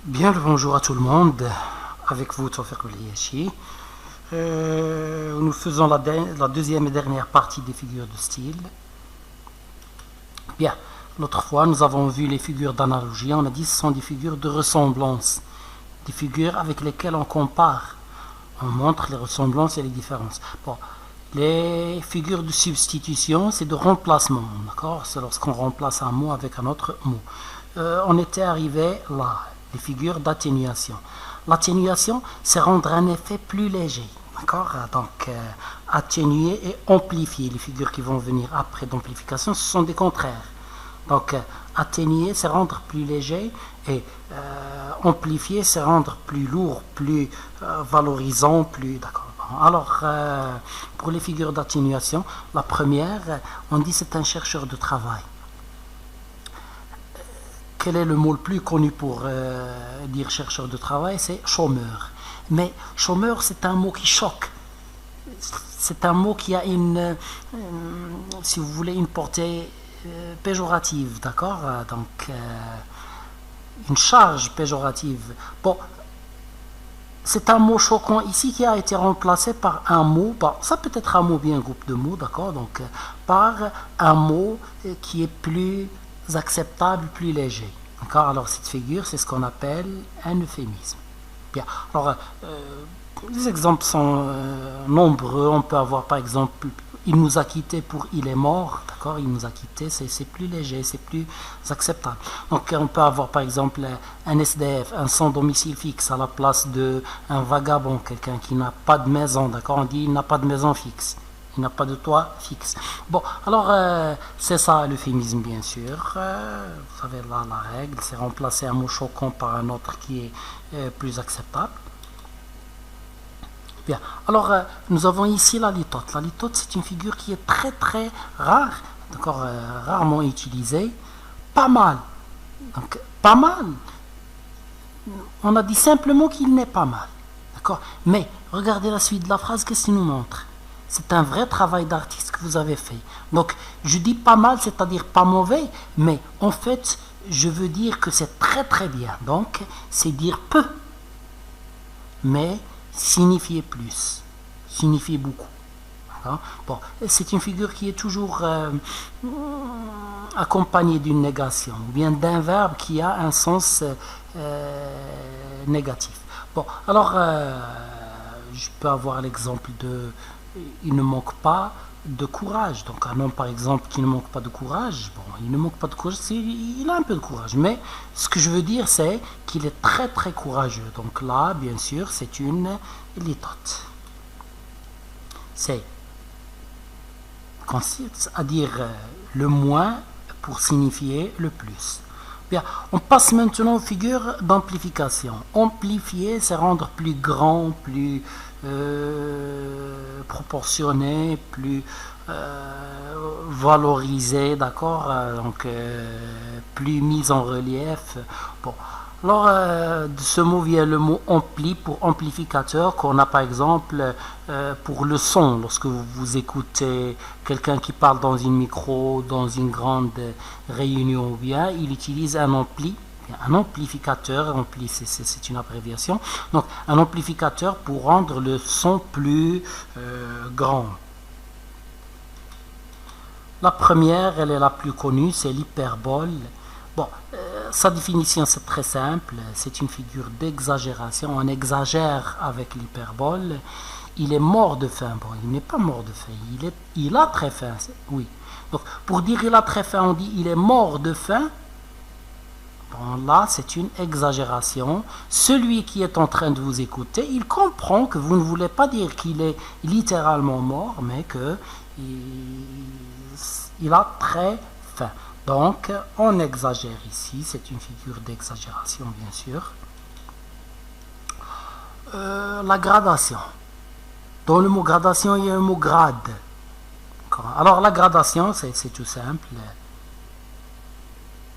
Bien le bonjour à tout le monde, avec vous Tawfiq Liachi. Nous faisons la deuxième et dernière partie des figures de style. Bien, l'autre fois nous avons vu les figures d'analogie, on a dit que ce sont des figures de ressemblance, des figures avec lesquelles on compare, on montre les ressemblances et les différences. Bon, les figures de substitution, c'est de remplacement, d'accord? C'est lorsqu'on remplace un mot avec un autre mot. On était arrivé là, les figures d'atténuation. L'atténuation, c'est rendre un effet plus léger, d'accord? Donc, atténuer et amplifier, les figures qui vont venir après d'amplification, ce sont des contraires. Donc, atténuer, c'est rendre plus léger, et amplifier, c'est rendre plus lourd, plus valorisant, plus... D'accord. Alors, pour les figures d'atténuation, la première, on dit c'est un chercheur de travail. Quel est le mot le plus connu pour dire chercheur de travail? C'est chômeur. Mais chômeur, c'est un mot qui choque. C'est un mot qui a si vous voulez, une portée péjorative, d'accord? Donc, une charge péjorative. Bon, c'est un mot choquant ici qui a été remplacé par un mot, ça peut être un mot bien, un groupe de mots, d'accord? Donc, par un mot qui est plus acceptable, plus léger. D'accord? Alors, cette figure, c'est ce qu'on appelle un euphémisme. Bien. Alors, les exemples sont nombreux. On peut avoir, par exemple, il nous a quittés pour il est mort. D'accord? Il nous a quittés, c'est plus léger, c'est plus acceptable. Donc, on peut avoir, par exemple, un SDF, un sans domicile fixe, à la place d'un vagabond, quelqu'un qui n'a pas de maison. D'accord? On dit il n'a pas de maison fixe. Il n'a pas de toit fixe. Bon, alors, c'est ça l'euphémisme, bien sûr. Vous savez, là, la règle, c'est remplacer un mot choquant par un autre qui est plus acceptable. Bien, alors, nous avons ici la litote. La litote, c'est une figure qui est très, très rare, d'accord, rarement utilisée. Pas mal. Donc, pas mal. On a dit simplement qu'il n'est pas mal. D'accord? Mais, regardez la suite de la phrase, qu'est-ce qu'il nous montre? C'est un vrai travail d'artiste que vous avez fait. Donc, je dis pas mal, c'est-à-dire pas mauvais, mais en fait, je veux dire que c'est très très bien. Donc, c'est dire peu, mais signifier plus, signifier beaucoup. Hein? Bon, c'est une figure qui est toujours accompagnée d'une négation, ou bien d'un verbe qui a un sens négatif. Bon, alors, je peux avoir l'exemple de... Il ne manque pas de courage. Donc un homme, par exemple, qui ne manque pas de courage, bon, il ne manque pas de courage, il a un peu de courage. Mais ce que je veux dire, c'est qu'il est très très courageux. Donc là, bien sûr, c'est une litote. C'est à dire le moins pour signifier le plus. Bien, on passe maintenant aux figures d'amplification. Amplifier, c'est rendre plus grand, plus proportionné, plus valorisé, d'accord? Donc, plus mis en relief. Bon. Alors, de ce mot vient le mot ampli pour amplificateur qu'on a par exemple pour le son. Lorsque vous écoutez quelqu'un qui parle dans une micro, dans une grande réunion ou bien, il utilise un ampli, un amplificateur, ampli c'est une abréviation, donc un amplificateur pour rendre le son plus grand. La première, elle est la plus connue, c'est l'hyperbole. Bon, sa définition c'est très simple, c'est une figure d'exagération, on exagère avec l'hyperbole. Il est mort de faim, bon, il n'est pas mort de faim, il a très faim, oui. Donc, pour dire il a très faim, on dit il est mort de faim. Bon, là, c'est une exagération. Celui qui est en train de vous écouter, il comprend que vous ne voulez pas dire qu'il est littéralement mort, mais que il a très faim. Donc, on exagère ici, c'est une figure d'exagération, bien sûr. La gradation. Dans le mot gradation, il y a un mot grade. Alors, la gradation, c'est tout simple.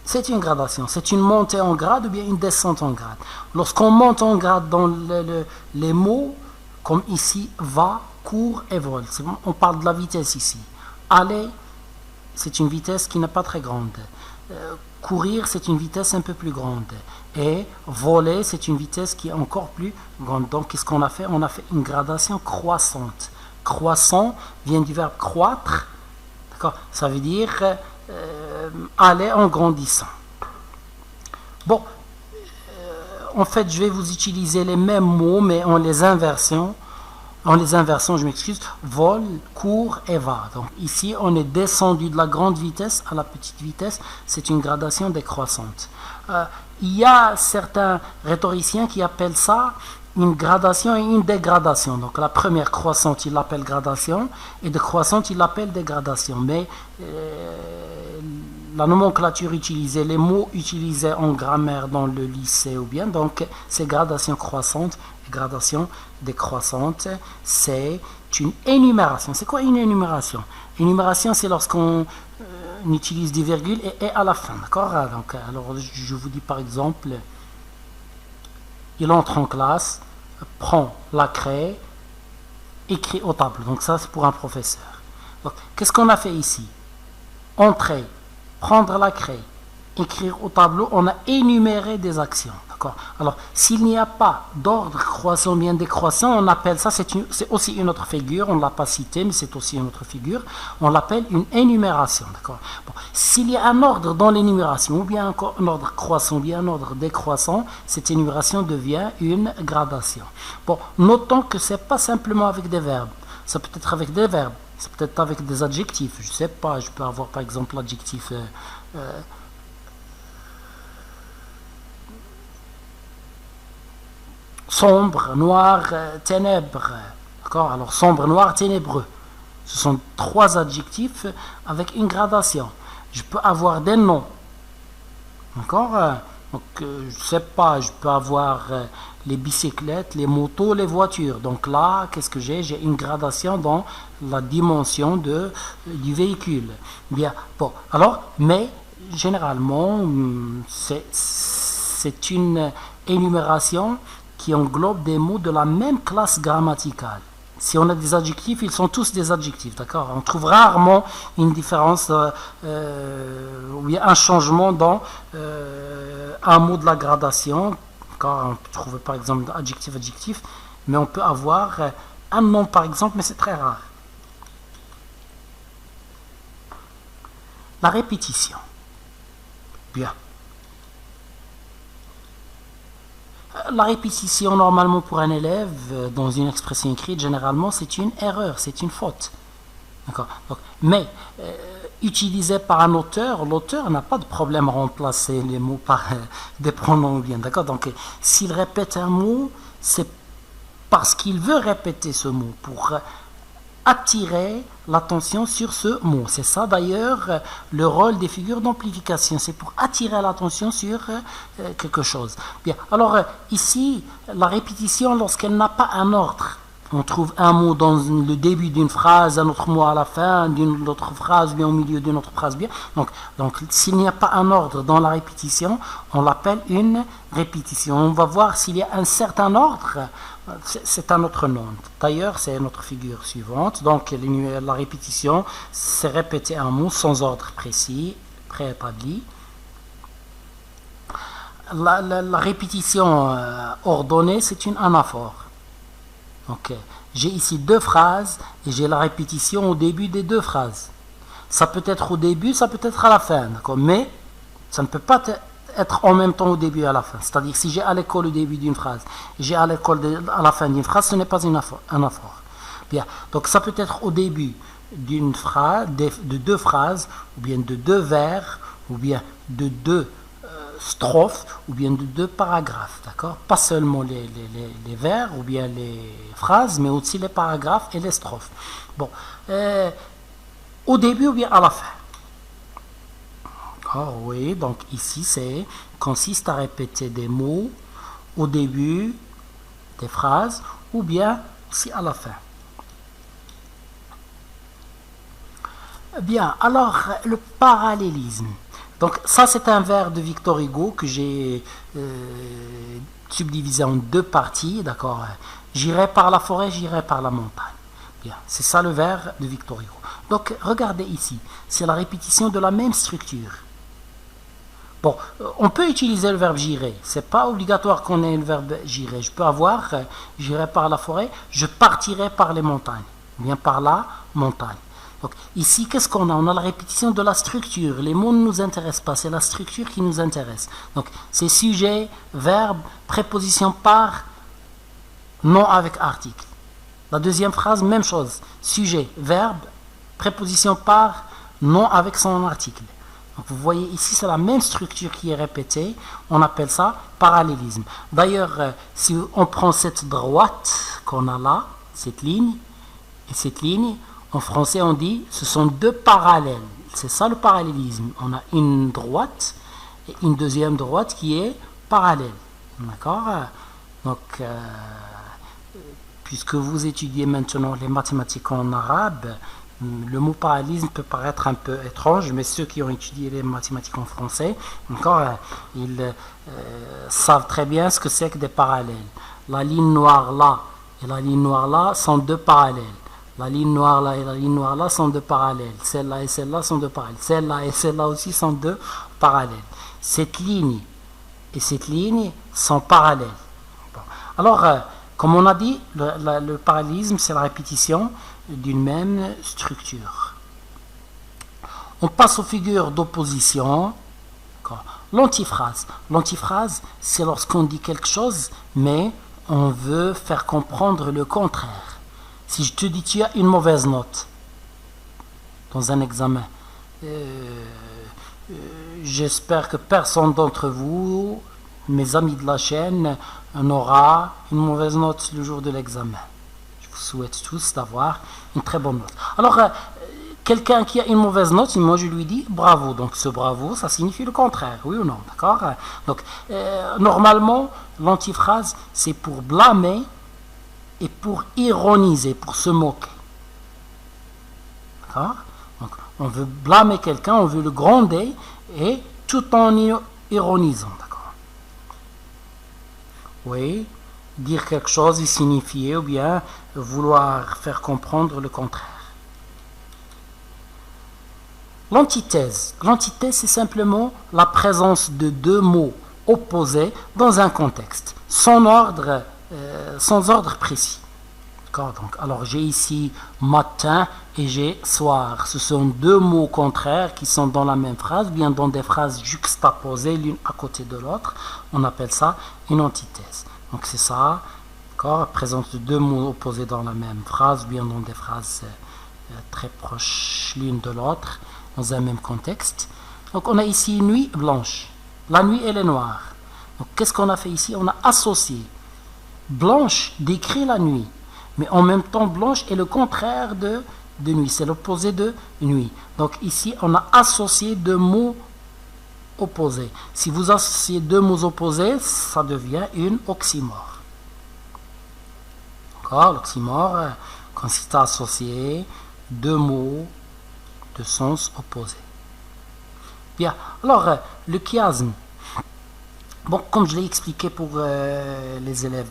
C'est une gradation, c'est une montée en grade ou bien une descente en grade. Lorsqu'on monte en grade dans les mots, comme ici, va, court et vole, on parle de la vitesse ici. Aller, c'est une vitesse qui n'est pas très grande. courir, c'est une vitesse un peu plus grande. Et voler, c'est une vitesse qui est encore plus grande. Donc, qu'est-ce qu'on a fait? On a fait une gradation croissante. Croissant vient du verbe croître. D'accord? Ça veut dire aller en grandissant. Bon, en fait, je vais vous utiliser les mêmes mots, mais en les inversant. En les inversant, je m'excuse, vol, court et va. Donc ici, on est descendu de la grande vitesse à la petite vitesse. C'est une gradation décroissante. Il y a certains rhétoriciens qui appellent ça une gradation et une dégradation. Donc la première croissante, ils l'appellent gradation, et décroissante, ils l'appellent dégradation. Mais la nomenclature utilisée, les mots utilisés en grammaire dans le lycée ou bien, donc c'est gradation croissante et gradation décroissante, c'est une énumération. C'est quoi une énumération? Énumération, c'est lorsqu'on utilise des virgules et à la fin, d'accord? Donc, alors je vous dis par exemple, il entre en classe, prend la craie, écrit au tableau. Donc ça, c'est pour un professeur. Donc, qu'est-ce qu'on a fait ici? Entrer, prendre la craie, écrire au tableau, on a énuméré des actions. D'accord? Alors, s'il n'y a pas d'ordre croissant bien décroissant, on appelle ça, c'est aussi une autre figure, on ne l'a pas cité, mais c'est aussi une autre figure, on l'appelle une énumération. D'accord? Bon, s'il y a un ordre dans l'énumération, ou bien un ordre croissant, ou bien un ordre décroissant, cette énumération devient une gradation. Bon, notons que ce n'est pas simplement avec des verbes, ça peut être avec des verbes, ça peut être avec des adjectifs, je ne sais pas, je peux avoir par exemple l'adjectif sombre, noir, ténèbres. D'accord? Alors sombre, noir, ténébreux. Ce sont trois adjectifs avec une gradation. Je peux avoir des noms. D'accord? Donc, je ne sais pas, je peux avoir les bicyclettes, les motos, les voitures. Donc là, qu'est-ce que j'ai? J'ai une gradation dans la dimension du véhicule. Bien, bon, alors, mais généralement, c'est une énumération qui englobe des mots de la même classe grammaticale. Si on a des adjectifs, ils sont tous des adjectifs, d'accord? On trouve rarement une différence ou bien un changement dans un mot de la gradation. Quand on peut trouver par exemple adjectif, mais on peut avoir un nom par exemple, mais c'est très rare. La répétition. Bien. La répétition, normalement, pour un élève, dans une expression écrite, généralement, c'est une erreur, c'est une faute. D'accord? Mais, utilisé par un auteur, l'auteur n'a pas de problème à remplacer les mots par des pronoms bien. D'accord? Donc, s'il répète un mot, c'est parce qu'il veut répéter ce mot pour attirer l'attention sur ce mot. C'est ça d'ailleurs le rôle des figures d'amplification, c'est pour attirer l'attention sur quelque chose. Bien, alors ici, la répétition, lorsqu'elle n'a pas un ordre, on trouve un mot dans le début d'une phrase, un autre mot à la fin d'une autre phrase, bien au milieu d'une autre phrase, bien. Donc s'il n'y a pas un ordre dans la répétition, on l'appelle une répétition. On va voir s'il y a un certain ordre, c'est un autre nom. D'ailleurs, c'est notre figure suivante. Donc la répétition, c'est répéter un mot sans ordre précis, préétabli. La répétition ordonnée, c'est une anaphore. Donc, j'ai ici deux phrases et j'ai la répétition au début des deux phrases. Ça peut être au début, ça peut être à la fin, d'accord? Mais ça ne peut pas être en même temps au début et à la fin. C'est-à-dire, si j'ai à l'école au début d'une phrase et j'ai à l'école à la fin d'une phrase, ce n'est pas une anaphore. Bien, donc ça peut être au début d'une phrase, de deux phrases, ou bien de deux vers, ou bien de deux strophes ou bien de deux paragraphes, d'accord? Pas seulement les vers ou bien les phrases, mais aussi les paragraphes et les strophes. Bon, au début ou bien à la fin. Oh, oui, donc ici c'est consiste à répéter des mots au début des phrases ou bien aussi à la fin. Bien, alors le parallélisme. Donc ça c'est un vers de Victor Hugo que j'ai subdivisé en deux parties, d'accord? J'irai par la forêt, j'irai par la montagne. Bien, c'est ça le vers de Victor Hugo. Donc regardez ici, c'est la répétition de la même structure. Bon, on peut utiliser le verbe j'irai. C'est pas obligatoire qu'on ait le verbe j'irai. Je peux avoir j'irai par la forêt, je partirai par les montagnes, bien par la montagne. Donc ici, qu'est-ce qu'on a? On a la répétition de la structure. Les mots ne nous intéressent pas, c'est la structure qui nous intéresse. Donc c'est sujet, verbe, préposition par, nom avec article. La deuxième phrase, même chose. Sujet, verbe, préposition par, nom avec son article. Donc vous voyez ici, c'est la même structure qui est répétée. On appelle ça parallélisme. D'ailleurs, si on prend cette droite qu'on a là, cette ligne, et cette ligne, en français on dit, ce sont deux parallèles. C'est ça le parallélisme. On a une droite et une deuxième droite qui est parallèle. D'accord? Donc, puisque vous étudiez maintenant les mathématiques en arabe, le mot parallélisme peut paraître un peu étrange, mais ceux qui ont étudié les mathématiques en français, ils savent très bien ce que c'est que des parallèles. La ligne noire là et la ligne noire là sont deux parallèles. La ligne noire là et la ligne noire là sont deux parallèles. Celle-là et celle-là sont deux parallèles. Celle-là et celle-là aussi sont deux parallèles. Cette ligne et cette ligne sont parallèles. Bon. Alors, comme on a dit, le parallélisme, c'est la répétition d'une même structure. On passe aux figures d'opposition. L'antiphrase. L'antiphrase, c'est lorsqu'on dit quelque chose, mais on veut faire comprendre le contraire. Si je te dis tu as une mauvaise note dans un examen, j'espère que personne d'entre vous, mes amis de la chaîne, n'aura une mauvaise note le jour de l'examen. Je vous souhaite tous d'avoir une très bonne note. Alors, quelqu'un qui a une mauvaise note, moi je lui dis bravo. Donc ce bravo, ça signifie le contraire, oui ou non, d'accord? Donc, normalement, l'antiphrase, c'est pour blâmer et pour ironiser, pour se moquer. D'accord? Donc, on veut blâmer quelqu'un, on veut le gronder, et tout en ironisant, d'accord? Oui, dire quelque chose et signifier, ou bien vouloir faire comprendre le contraire. L'antithèse. L'antithèse, c'est simplement la présence de deux mots opposés dans un contexte, sans ordre précis. Donc, alors j'ai ici matin et j'ai soir. Ce sont deux mots contraires qui sont dans la même phrase, bien dans des phrases juxtaposées l'une à côté de l'autre. On appelle ça une antithèse. Donc c'est ça, la présence de deux mots opposés dans la même phrase, bien dans des phrases très proches l'une de l'autre, dans un même contexte. Donc on a ici nuit blanche. La nuit elle est noire. Donc qu'est-ce qu'on a fait ici? On a associé. Blanche décrit la nuit, mais en même temps blanche est le contraire de nuit, c'est l'opposé de nuit. Donc ici on a associé deux mots opposés. Si vous associez deux mots opposés, ça devient une oxymore. D'accord? L'oxymore consiste à associer deux mots de sens opposés. Bien, alors le chiasme. Bon, comme je l'ai expliqué pour les élèves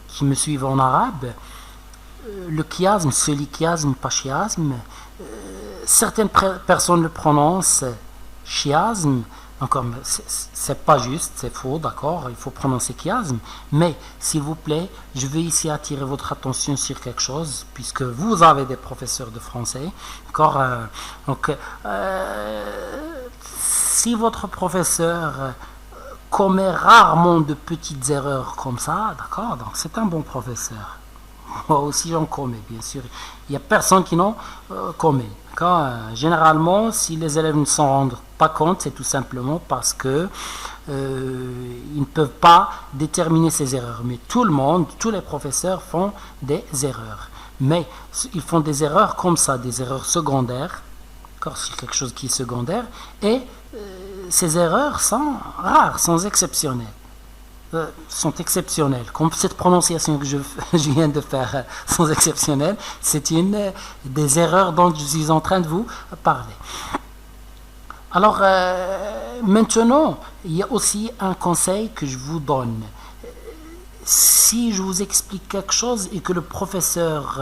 qui me suivent en arabe, le chiasme, chiasme, pas chiasme, certaines personnes le prononcent chiasme, encore, c'est pas juste, c'est faux, d'accord, il faut prononcer chiasme, mais s'il vous plaît, je vais ici attirer votre attention sur quelque chose, puisque vous avez des professeurs de français, d'accord, donc si votre professeur commet rarement de petites erreurs comme ça, d'accord, donc c'est un bon professeur. Moi aussi j'en commets, bien sûr. Il n'y a personne qui n'en commet. Généralement, si les élèves ne s'en rendent pas compte, c'est tout simplement parce que ils ne peuvent pas déterminer ces erreurs. Mais tout le monde, tous les professeurs font des erreurs. Mais ils font des erreurs comme ça, des erreurs secondaires. C'est quelque chose qui est secondaire. Et ces erreurs sont rares, sont exceptionnelles. Comme cette prononciation que je viens de faire sont exceptionnelles, c'est une des erreurs dont je suis en train de vous parler. Alors maintenant, il y a aussi un conseil que je vous donne. Si je vous explique quelque chose et que le professeur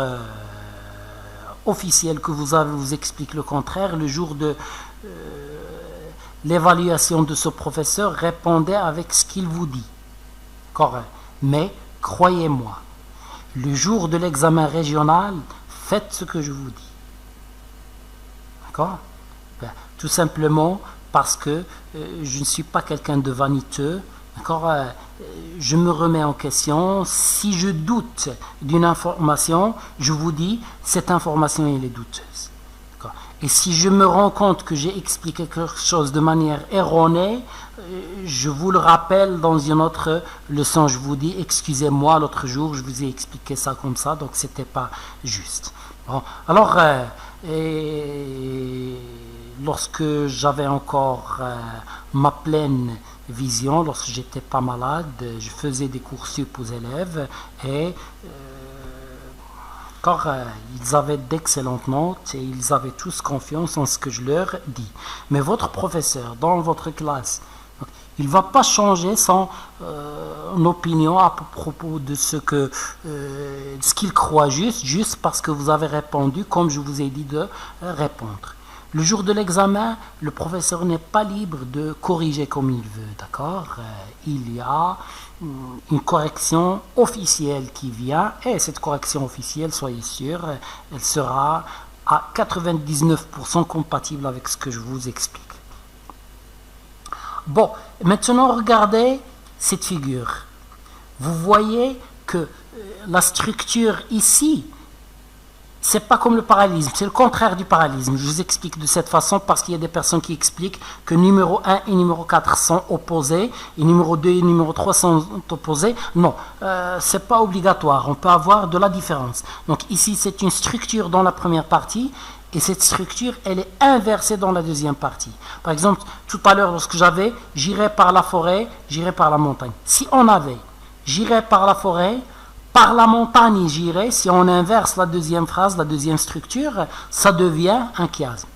officiel que vous avez vous explique le contraire. Le jour de l'évaluation de ce professeur, répondez avec ce qu'il vous dit. Correct. Mais croyez-moi, le jour de l'examen régional, faites ce que je vous dis. D'accord? Ben, tout simplement parce que je ne suis pas quelqu'un de vaniteux. D'accord? Je me remets en question. Si je doute d'une information, je vous dis, cette information elle est douteuse. D'accord? Et si je me rends compte que j'ai expliqué quelque chose de manière erronée, je vous le rappelle dans une autre leçon. Je vous dis, excusez-moi, l'autre jour, je vous ai expliqué ça comme ça, donc c'était pas juste. Bon, alors, lorsque j'avais encore ma pleine vision, lorsque j'étais pas malade, je faisais des cours sup aux élèves et ils avaient d'excellentes notes et ils avaient tous confiance en ce que je leur dis. Mais votre professeur dans votre classe, il ne va pas changer son opinion à propos de ce qu'il croit juste parce que vous avez répondu comme je vous ai dit de répondre. Le jour de l'examen, le professeur n'est pas libre de corriger comme il veut, d'accord? Il y a une correction officielle qui vient, et cette correction officielle, soyez sûr, elle sera à 99% compatible avec ce que je vous explique. Bon, maintenant regardez cette figure. Vous voyez que la structure ici, c'est pas comme le parallélisme, c'est le contraire du parallélisme. Je vous explique de cette façon parce qu'il y a des personnes qui expliquent que numéro 1 et numéro 4 sont opposés, et numéro 2 et numéro 3 sont opposés. Non, c'est pas obligatoire, on peut avoir de la différence. Donc ici, c'est une structure dans la première partie, et cette structure, elle est inversée dans la deuxième partie. Par exemple, tout à l'heure, lorsque j'avais « j'irai par la forêt, j'irai par la montagne ». Si on avait « j'irai par la forêt », par la montagne, j'irai, si on inverse la deuxième phrase, la deuxième structure, ça devient un chiasme.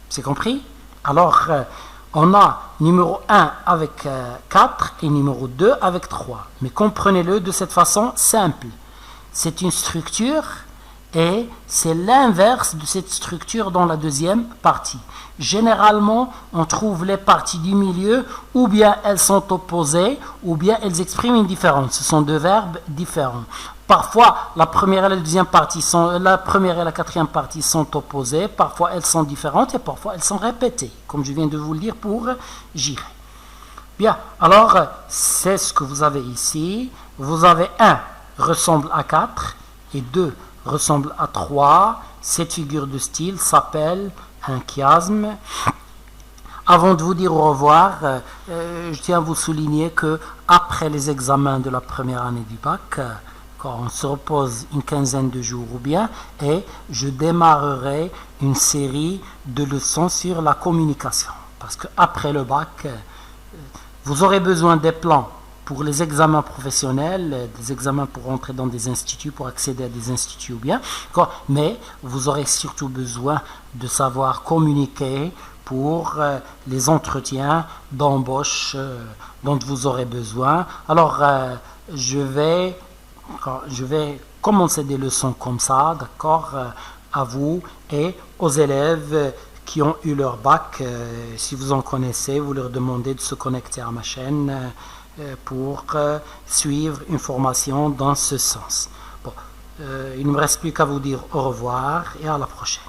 C'est compris? Alors, on a numéro 1 avec 4 et numéro 2 avec 3. Mais comprenez-le de cette façon simple. C'est une structure et c'est l'inverse de cette structure dans la deuxième partie. Généralement, on trouve les parties du milieu, ou bien elles sont opposées, ou bien elles expriment une différence. Ce sont deux verbes différents. Parfois, la première et la deuxième partie la première et la quatrième partie sont opposées, parfois elles sont différentes et parfois elles sont répétées, comme je viens de vous le dire pour j'irai. Bien, alors c'est ce que vous avez ici. Vous avez 1 ressemble à 4 et 2 ressemble à 3. Cette figure de style s'appelle un chiasme. Avant de vous dire au revoir, je tiens à vous souligner que après les examens de la première année du bac, quand on se repose une quinzaine de jours ou bien, et je démarrerai une série de leçons sur la communication. Parce qu'après le bac, vous aurez besoin des plans pour les examens professionnels, des examens pour entrer dans des instituts, pour accéder à des instituts ou bien, mais vous aurez surtout besoin de savoir communiquer pour les entretiens d'embauche dont vous aurez besoin. Alors, je vais commencer des leçons comme ça, d'accord, à vous et aux élèves qui ont eu leur bac. Si vous en connaissez, vous leur demandez de se connecter à ma chaîne pour suivre une formation dans ce sens. Bon, il ne me reste plus qu'à vous dire au revoir et à la prochaine.